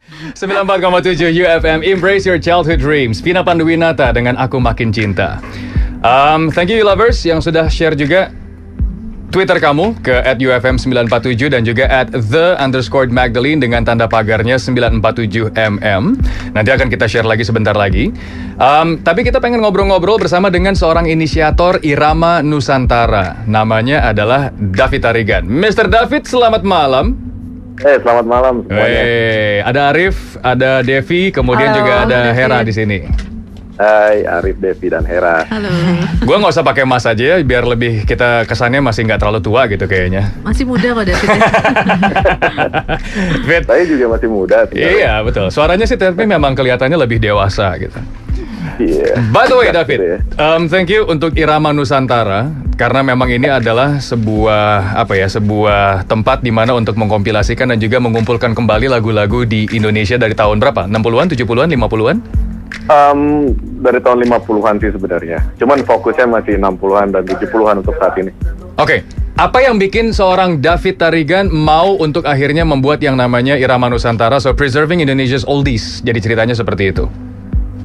94,7 UFM, Embrace Your Childhood Dreams. Vina Panduwinata dengan Aku Makin Cinta. Thank you lovers yang sudah share juga Twitter kamu ke @UFM947 dan juga @the_Magdalene dengan tanda pagarnya 947mm. Nanti akan kita share lagi sebentar lagi. Tapi kita pengen ngobrol-ngobrol bersama dengan seorang inisiator Irama Nusantara. Namanya adalah David Tarigan. Mr. David, selamat malam. Selamat malam semuanya. Ada Arif, ada Devi, kemudian juga ada Devi. Hera di sini. Hai Arif, Devi, dan Hera. Halo. Gua nggak usah pakai mas aja ya, biar lebih kita kesannya masih nggak terlalu tua gitu kayaknya. Masih muda kok David. Fit. Saya juga masih muda sebenarnya. Iya betul. Suaranya sih tapi memang kelihatannya lebih dewasa gitu. Iya. By the way, David, Gitu ya. thank you untuk Irama Nusantara karena memang ini adalah sebuah tempat di mana untuk mengkompilasikan dan juga mengumpulkan kembali lagu-lagu di Indonesia dari tahun berapa? 60-an, 70-an, 50-an? Dari tahun 50-an sih sebenarnya. Cuman fokusnya masih 60-an dan 70-an untuk saat ini. Oke, apa yang bikin seorang David Tarigan mau untuk akhirnya membuat yang namanya Irama Nusantara, so preserving Indonesia's oldies? Jadi ceritanya seperti itu.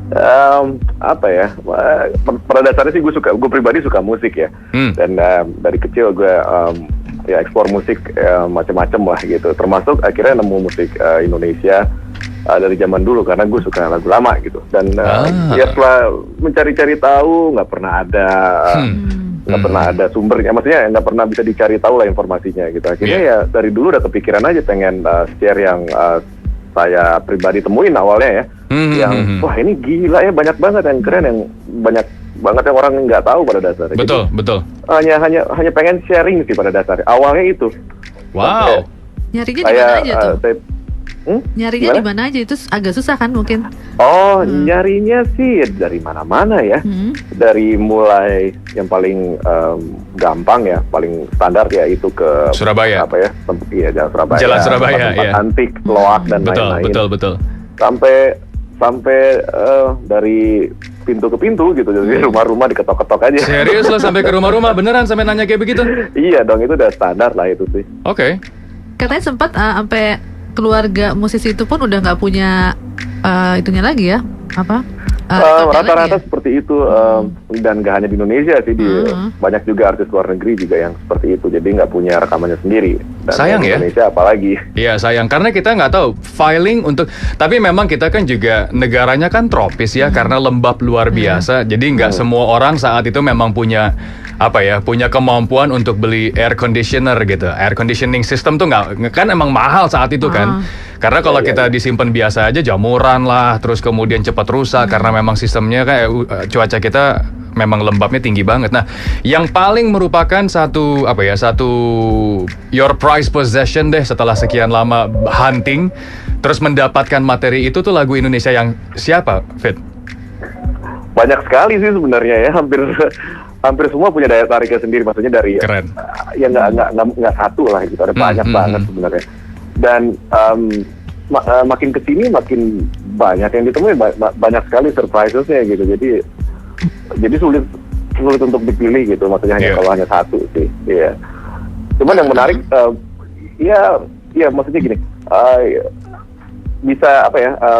Pada dasarnya sih gue pribadi suka musik ya. Dan dari kecil gue eksplor musik macam-macam lah gitu. Termasuk akhirnya nemu musik Indonesia dari zaman dulu karena gue suka lagu lama gitu. Dan ya setelah mencari-cari tahu nggak pernah ada sumbernya, maksudnya nggak pernah bisa dicari tahu lah informasinya gitu. Akhirnya ya dari dulu udah kepikiran aja pengen share yang saya pribadi temuin awalnya ya, yang wah ini gila ya, banyak banget yang keren, yang banyak banget yang orang nggak tahu pada dasarnya. Betul, jadi, betul. Hanya pengen sharing sih pada dasarnya. Awalnya itu. Wow. Nyarinya di mana aja tuh? Nyarinya Gimana? di mana aja itu agak susah kan mungkin. Nyarinya sih dari mana-mana ya. Dari mulai yang paling gampang ya, paling standar ya itu ke Surabaya. Jalan Surabaya. Jalan Surabaya, tempat ya. antik, Loak dan lain-lain. Betul. Sampai dari pintu ke pintu gitu, jadi rumah-rumah diketok-ketok aja. Serius lo sampai ke rumah-rumah beneran sampai nanya kayak begitu? Iya dong, itu udah standar lah itu sih. Oke. Katanya sempat sampai keluarga musisi itu pun udah nggak punya itunya lagi ya, Rata-rata seperti itu, dan gak hanya di Indonesia sih, banyak juga artis luar negeri juga yang seperti itu, jadi nggak punya rekamannya sendiri. Dan sayang di ya. Indonesia apalagi. Iya sayang karena kita nggak tahu filing untuk. Tapi memang kita kan juga negaranya kan tropis ya karena lembab luar biasa. Jadi nggak semua orang saat itu memang punya punya kemampuan untuk beli air conditioner gitu. Air conditioning system tuh nggak kan emang mahal saat itu kan. Karena kalau kita disimpan biasa aja jamuran lah, terus kemudian cepat rusak karena memang sistemnya kayak cuaca kita memang lembabnya tinggi banget. Nah, yang paling merupakan satu your prized possession deh setelah sekian lama hunting, terus mendapatkan materi itu tuh lagu Indonesia yang siapa, Fit? Banyak sekali sih sebenarnya ya, hampir semua punya daya tariknya sendiri, maksudnya dari Keren. Ya nggak satu lah gitu, ada banyak banget sebenarnya. Dan makin kesini makin banyak yang ditemui, banyak sekali surprisesnya gitu. Jadi sulit untuk dipilih gitu, maksudnya kalau hanya satu sih. Iya. Cuman yang menarik, maksudnya gini. Bisa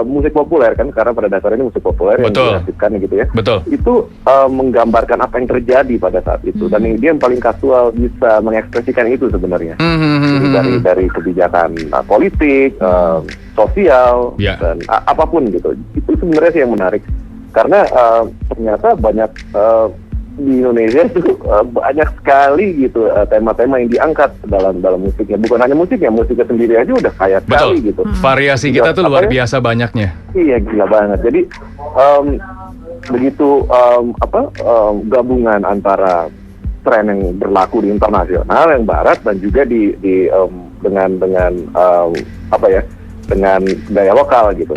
musik populer kan, karena pada dasarnya ini musik populer yang dihasilkan gitu ya. Betul. Itu menggambarkan apa yang terjadi pada saat itu, dan dia yang paling kasual bisa mengekspresikan itu sebenarnya. Jadi dari kebijakan politik, sosial, dan apapun gitu. Itu sebenarnya sih yang menarik, karena ternyata banyak di Indonesia itu banyak sekali gitu tema-tema yang diangkat dalam musiknya. Bukan hanya musiknya sendiri aja udah kaya sekali gitu. Variasi kita tuh luar biasa banyaknya. Iya, gila banget. Jadi begitu gabungan antara tren yang berlaku di internasional, yang barat, dan juga dengan gaya lokal gitu.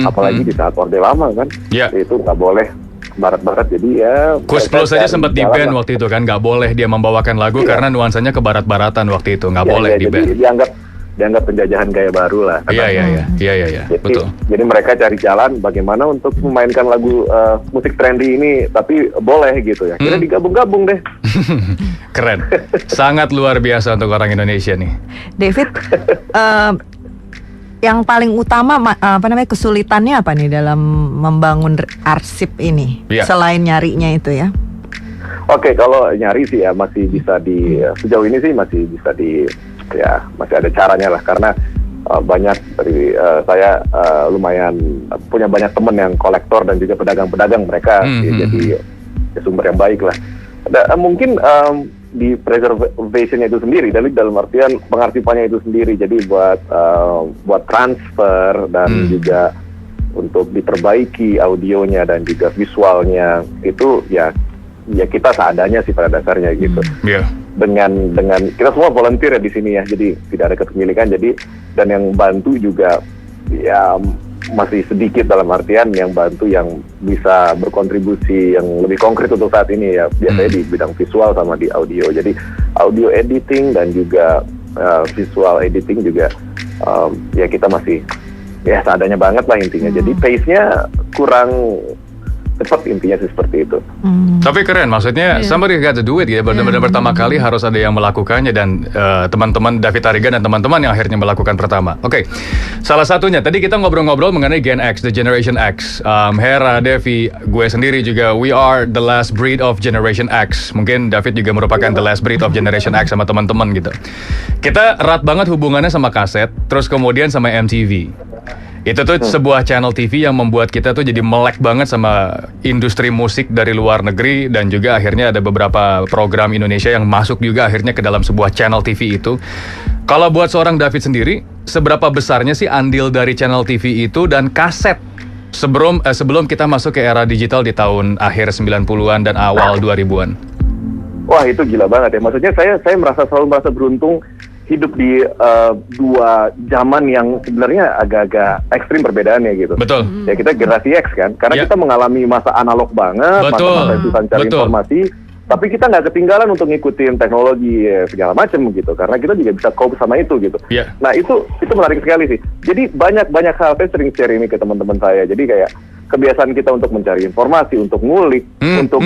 Apalagi di saat Orde Lama kan, itu nggak boleh barat-barat, jadi ya Kus Plus aja sempat di-ban waktu itu kan, nggak boleh dia membawakan lagu karena nuansanya ke barat-baratan waktu itu, nggak boleh di-ban. Jadi dianggap penjajahan gaya baru lah. Iya, betul. Jadi mereka cari jalan bagaimana untuk memainkan lagu musik trendy ini, tapi boleh gitu ya. Kira digabung-gabung deh. Keren, sangat luar biasa untuk orang Indonesia nih. David, yang paling utama kesulitannya apa nih dalam membangun arsip ini selain nyarinya itu ya? Oke, kalau nyari sih ya masih bisa sejauh ini sih masih bisa masih ada caranya lah, karena banyak dari saya lumayan punya banyak teman yang kolektor dan juga pedagang-pedagang, mereka jadi sumber yang baik lah. Mungkin di preservation-nya itu sendiri, dalam artian pengarsipannya itu sendiri, jadi buat transfer dan juga untuk diperbaiki audionya dan juga visualnya itu ya kita seadanya sih pada dasarnya gitu. Dengan kita semua volunteer ya di sini ya, jadi tidak ada kepemilikan, jadi dan yang bantu juga ya masih sedikit, dalam artian yang bantu yang bisa berkontribusi yang lebih konkret untuk saat ini ya biasanya di bidang visual sama di audio. Jadi audio editing dan juga visual editing juga ya kita masih ya seadanya banget lah intinya. Jadi pace-nya kurang cepat, intinya sih seperti itu. Tapi keren, maksudnya somebody got to do it ya. Benar-benar pertama kali harus ada yang melakukannya, dan teman-teman David Tarigan dan teman-teman yang akhirnya melakukan pertama. Oke, salah satunya tadi kita ngobrol-ngobrol mengenai Gen X, the Generation X. Hera, Devi, gue sendiri juga, we are the last breed of Generation X. Mungkin David juga merupakan the last breed of Generation X sama teman-teman gitu. Kita erat banget hubungannya sama kaset, terus kemudian sama MTV. Itu tuh sebuah channel TV yang membuat kita tuh jadi melek banget sama industri musik dari luar negeri, dan juga akhirnya ada beberapa program Indonesia yang masuk juga akhirnya ke dalam sebuah channel TV itu. Kalau buat seorang David sendiri, seberapa besarnya sih andil dari channel TV itu dan kaset sebelum kita masuk ke era digital di tahun akhir 90-an dan awal 2000-an? Wah, itu gila banget ya. Maksudnya saya selalu merasa beruntung hidup di dua zaman yang sebenarnya agak-agak ekstrim perbedaannya gitu. Betul. Ya kita generasi X kan, karena kita mengalami masa analog banget, masa susah cari informasi, tapi kita nggak ketinggalan untuk ngikutin teknologi segala macam gitu, karena kita juga bisa cope sama itu gitu. Nah itu menarik sekali sih. Jadi banyak hal, saya sering share ini ke teman-teman saya. Jadi kayak kebiasaan kita untuk mencari informasi, untuk ngulik, untuk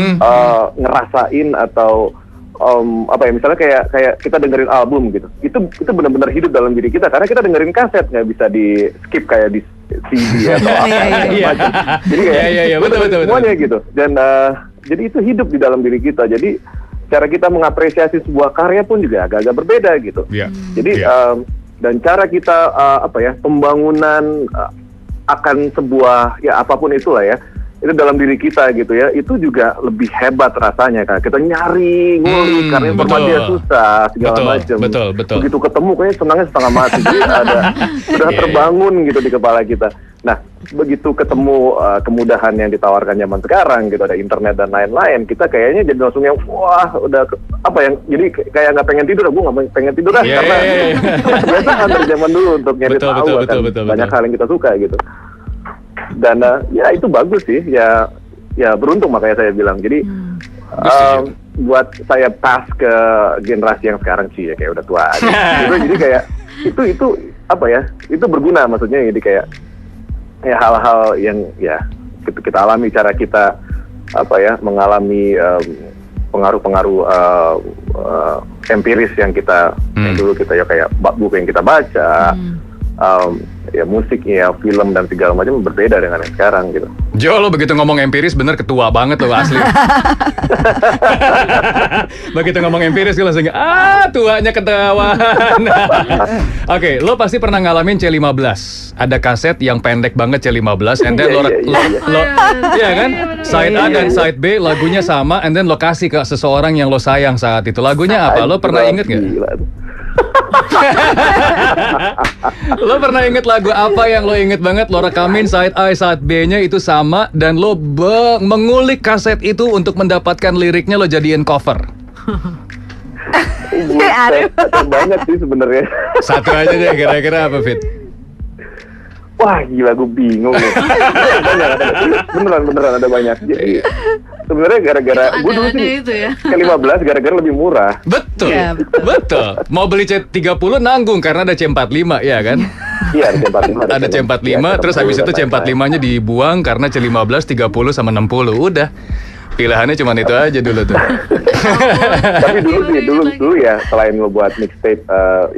ngerasain atau misalnya kayak kita dengerin album gitu, itu benar-benar hidup dalam diri kita, karena kita dengerin kaset, nggak bisa di skip kayak di CD atau macam. Jadi kayak betul semuanya gitu, dan jadi itu hidup di dalam diri kita. Jadi cara kita mengapresiasi sebuah karya pun juga agak-agak berbeda gitu. Jadi dan cara kita pembangunan akan sebuah ya apapun itulah ya, itu dalam diri kita gitu ya, itu juga lebih hebat rasanya kan. Kita nyari, ngulik, karena informasinya susah segala macam. Betul. Begitu ketemu kayaknya senangnya setengah mati. Jadi sudah terbangun gitu di kepala kita. Nah, begitu ketemu kemudahan yang ditawarkan zaman sekarang gitu, ada internet dan lain-lain, kita kayaknya jadi langsung yang wah udah jadi kayak nggak pengen tidur. Gue nggak pengen tidur lah, karena kebiasaan dari zaman dulu untuk nyari tahu banyak hal yang kita suka gitu. Dan ya itu bagus sih, ya beruntung, makanya saya bilang. Jadi buat saya pas ke generasi yang sekarang sih ya kayak udah tua gitu. Jadi kayak itu berguna, maksudnya. Jadi kayak ya hal-hal yang ya kita alami, cara kita mengalami pengaruh-pengaruh empiris yang kita yang dulu kita ya kayak buku yang kita baca, ya musik, ya film dan segala macam berbeda dengan yang sekarang gitu. Jo, lo begitu ngomong empiris bener ketua banget lo asli. Begitu ngomong empiris gue langsung tuanya ketahuan. Oke, lo pasti pernah ngalamin C15. Ada kaset yang pendek banget C15, and then lo iya kan? Side A dan side B lagunya sama, and then lo kasih ke seseorang yang lo sayang saat itu. Lagunya apa? Lo pernah inget nggak? Lo pernah inget lagu apa yang lo inget banget? Lo rekamin side A, side B-nya itu sama, dan lo mengulik kaset itu untuk mendapatkan liriknya, lo jadiin cover. Banyak sih sebenarnya. Satu aja deh, kira-kira apa, Fit? Wah gila, gue bingung ya. Beneran ada banyak. Jadi sebenarnya gara-gara gue dulu sih ke-15 gara-gara lebih murah. Betul, betul. Mau beli C30 nanggung karena ada C45 ya kan? Iya, ada C45. Ada C45, terus habis itu C45-nya dibuang karena C15, 30 sama 60. Udah. Pilihannya cuma itu aja dulu tuh. Tapi dulu ya, selain lo buat mixtape,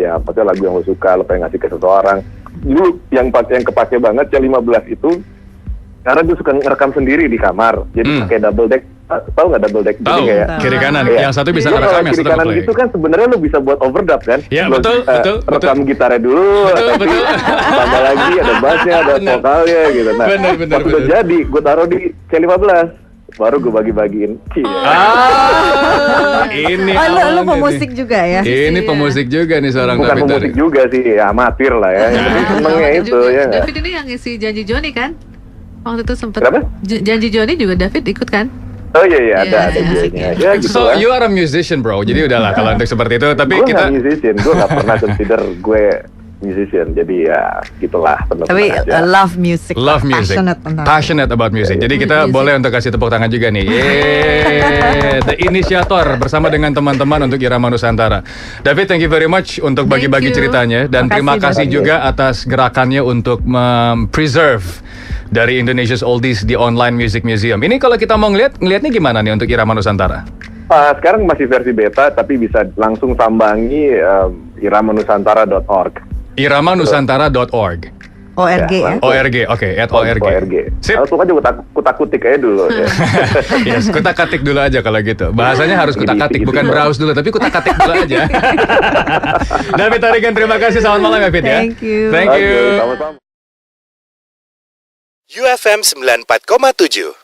ya maksudnya lagu yang lo suka, lo pengen ngasih ke seseorang, dulu yang kepake banget C15 itu karena gue suka ngerekam sendiri di kamar. Jadi pakai double deck. Tahu nggak double deck? Tahu. Kiri kanan. Ya. Yang satu bisa Jadi ngerekam, yang kiri satu kanan ngeplay. itu kan sebenarnya lo bisa buat overdub kan? Ya, Lo, betul. Rekam gitarnya dulu, Betul. tambah lagi ada bassnya, ada vokalnya gitu. Nah, Benar. waktu udah jadi, gue taruh di C15. Baru gue bagi-bagiin. Ini lu pemusik juga ya? Ini pemusik juga nih seorang Bukan David pemusik Tari. juga sih, ya amatir lah ya. Jadi senengnya David itu juga. ya. nggak? David ini yang ngisi Janji Joni kan? Waktu itu sempet Kenapa? Janji Joni juga David ikut kan? Oh iya ada Iya, musiknya. Ya gitu So lah. you are a musician bro. Jadi udahlah kalau untuk seperti itu. Tapi Gue kita nggak musician, gue nggak pernah consider gue musician. Jadi ya gitulah. Tapi love music, love music, passionate about music. Jadi kita boleh untuk kasih tepuk tangan juga nih. Yeay, the inisiator bersama dengan teman-teman untuk Irama Nusantara. David, thank you very much untuk bagi-bagi Thank you. ceritanya dan terima kasih juga atas gerakannya untuk preserve dari Indonesia's Oldies di Online Music Museum. Ini kalau kita mau ngelihatnya gimana nih untuk Irama Nusantara? Sekarang masih versi beta, tapi bisa langsung sambangi iramanusantara.org. iramanusantara.org. ORG ya? ORG, oke, @ORG. Sip. Langsung aja kutak-kutik aja dulu. Ya. Yes, kutak-katik dulu aja kalau gitu. Bahasanya harus kutak-katik, Gitu. bukan browse dulu, tapi kutak-katik dulu aja. David Tarigan, terima kasih. Selamat malam ya, Fit ya. Thank you. Thank you. Oke, sama-sama. UFM 94,7